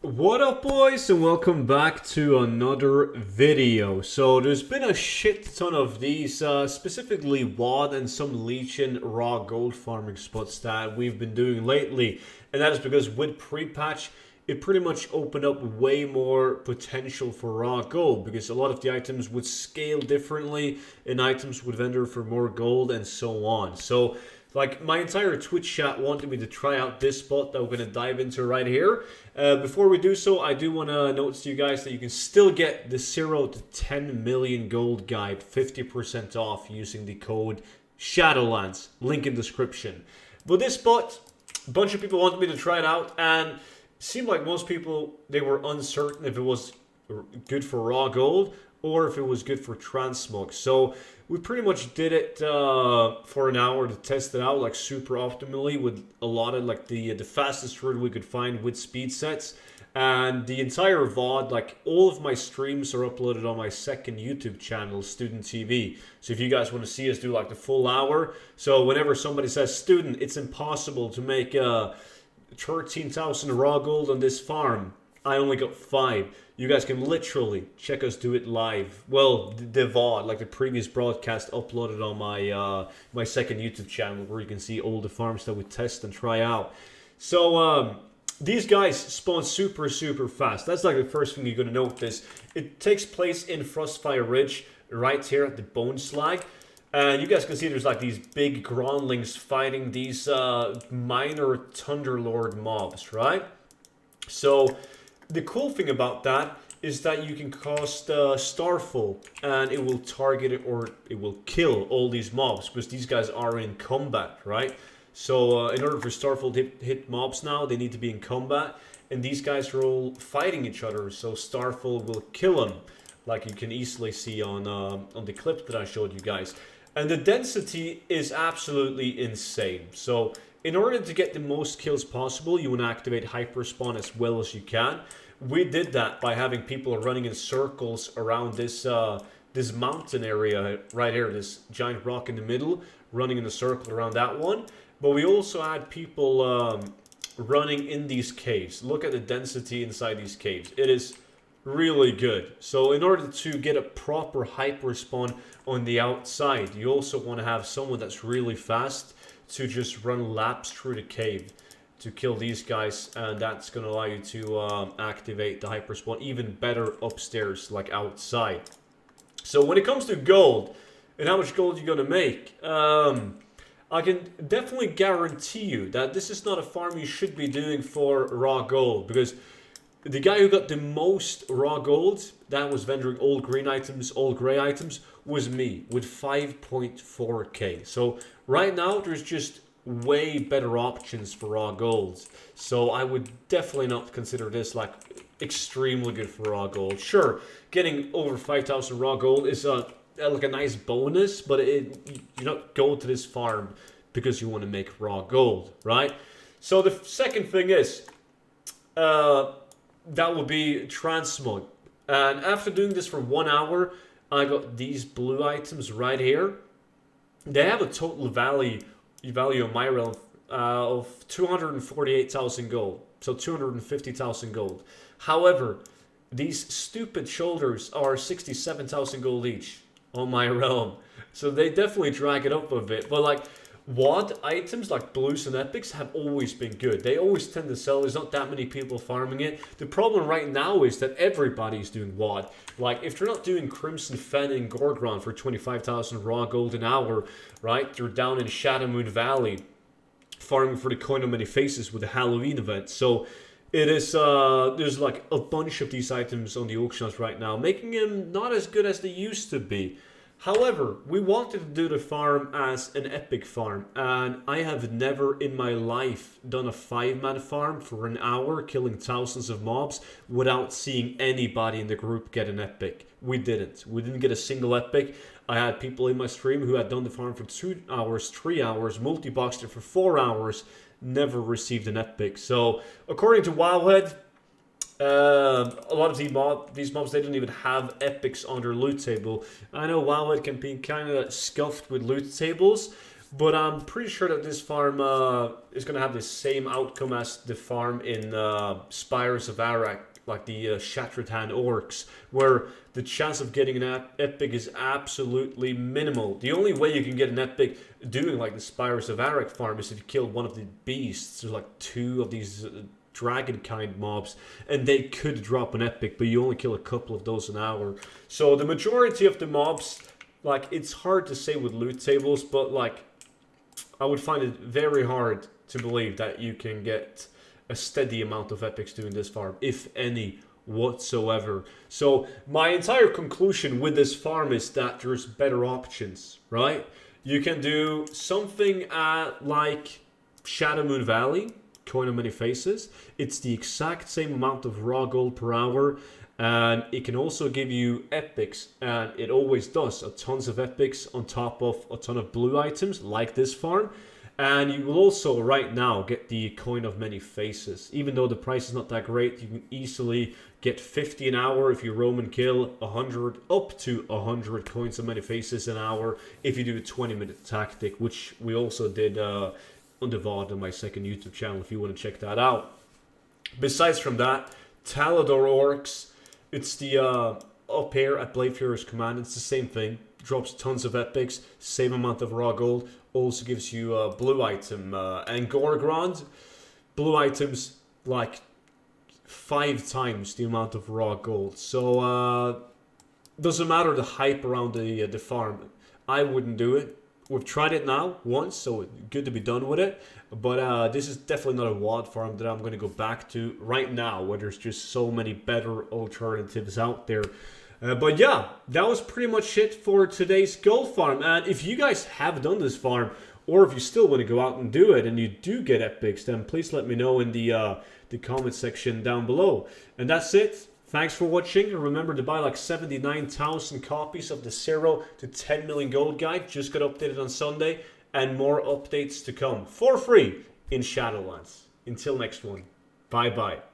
What up, boys, and welcome back to another video. So there's been a shit ton of these, specifically WOD and some Legion raw gold farming spots that we've been doing lately, and that is because with pre-patch it pretty much opened up way more potential for raw gold, because a lot of the items would scale differently and items would vendor for more gold and so on. So like, my entire Twitch chat wanted me to try out this spot that we're going to dive into right here. Before we do so, I do want to note to you guys that you can still get the 0 to 10 million gold guide 50% off using the code Shadowlands. Link in description. But this spot, a bunch of people wanted me to try it out, and it seemed like most people, they were uncertain if it was good for raw gold or if it was good for Transmog. So we pretty much did it for an hour to test it out, like super optimally, with a lot of like the fastest route we could find with speed sets. And the entire VOD, like all of my streams are uploaded on my second YouTube channel, Studen TV. So if you guys want to see us do like the full hour, so whenever somebody says, Studen, it's impossible to make 13,000 raw gold on this farm, I only got 5. You guys can literally check us do it live. Well, the VOD, like the previous broadcast, uploaded on my my second YouTube channel, where you can see all the farms that we test and try out. So these guys spawn super fast. That's like the first thing you're gonna notice. It takes place in Frostfire Ridge, right here at the Bone Slag. And you guys can see there's like these big groundlings fighting these minor Thunderlord mobs, right? So the cool thing about that is that you can cast Starfall and it will target it, or it will kill all these mobs, because these guys are in combat, right? So in order for Starfall to hit mobs now, they need to be in combat, and these guys are all fighting each other, so Starfall will kill them, like you can easily see on the clip that I showed you guys. And the density is absolutely insane. So in order to get the most kills possible, you want to activate HYPERSPAWN as well as you can. We did that by having people running in circles around this this mountain area right here, this giant rock in the middle, running in a circle around that one. But we also had people running in these caves. Look at the density inside these caves. It is really good. So in order to get a proper HYPERSPAWN on the outside, you also want to have someone that's really fast to just run laps through the cave to kill these guys, and that's going to allow you to activate the HYPERSPAWN even better upstairs, like outside. So when it comes to gold and how much gold you're going to make, I can definitely guarantee you that this is not a farm you should be doing for raw gold, because the guy who got the most raw gold that was vendoring all green items, all gray items, was me with 5.4k. So right now there's just way better options for raw gold. So I would definitely not consider this like extremely good for raw gold. Sure, getting over 5,000 raw gold is like a nice bonus, but you not go to this farm because you want to make raw gold, right? So the second thing is that would be Transmog. And after doing this for 1 hour, I got these blue items right here. They have a total value in my realm of 248,000 gold. So 250,000 gold. However, these stupid shoulders are 67,000 gold each on my realm. So they definitely drag it up a bit. But like, WOD items like blues and epics have always been good. They always tend to sell. There's not that many people farming it. The problem right now is that everybody's doing WOD. Like, if they're not doing Crimson Fen and Gorgron for 25,000 raw gold an hour, right? They're down in Shadowmoon Valley farming for the Coin of Many Faces with the Halloween event. So it is, there's like a bunch of these items on the auctions right now, making them not as good as they used to be. However, we wanted to do the farm as an epic farm, and I have never in my life done a 5-man farm for an hour killing thousands of mobs without seeing anybody in the group get an epic. We didn't. We didn't get a single epic. I had people in my stream who had done the farm for 2 hours, 3 hours, multi-boxed it for 4 hours, never received an epic. So, according to Wowhead, a lot of these mobs, they don't even have epics on their loot table. I know Wowhead can be kind of scuffed with loot tables, But I'm pretty sure that this farm is going to have the same outcome as the farm in Spires of Arak, like the Shattered Hand Orcs, where the chance of getting an epic is absolutely minimal. The only way you can get an epic doing like the Spires of Arak farm is if you kill one of the beasts. There's like 2 of these dragon kind mobs, and they could drop an epic, but you only kill a couple of those an hour. So the majority of the mobs, like, it's hard to say with loot tables, but like, I would find it very hard to believe that you can get a steady amount of epics doing this farm, if any whatsoever. So my entire conclusion with this farm is that there's better options, right? You can do something like Shadow Moon Valley, Coin of Many Faces. It's the exact same amount of raw gold per hour, and it can also give you epics, and it always does a tons of epics on top of a ton of blue items like this farm. And you will also right now get the Coin of Many Faces. Even though the price is not that great, you can easily get 50 an hour if you roam and kill 100, up to 100 Coins of Many Faces an hour if you do a 20-minute tactic, which we also did on the VOD on my second YouTube channel if you want to check that out. Besides from that, Talador Orcs, it's the up here at Blade Fury's command, it's the same thing. Drops tons of epics, same amount of raw gold, also gives you a blue item. And Gorgrond, blue items like 5 times the amount of raw gold. So doesn't matter the hype around the farm. I wouldn't do it. We've tried it now once, so good to be done with it. But this is definitely not a WOD farm that I'm going to go back to right now, where there's just so many better alternatives out there. But yeah, that was pretty much it for today's gold farm. And if you guys have done this farm, or if you still want to go out and do it, and you do get epics, then please let me know in the comment section down below. And that's it. Thanks for watching, and remember to buy like 79,000 copies of the 0 to 10 million gold guide. Just got updated on Sunday, and more updates to come for free in Shadowlands. Until next one, bye bye.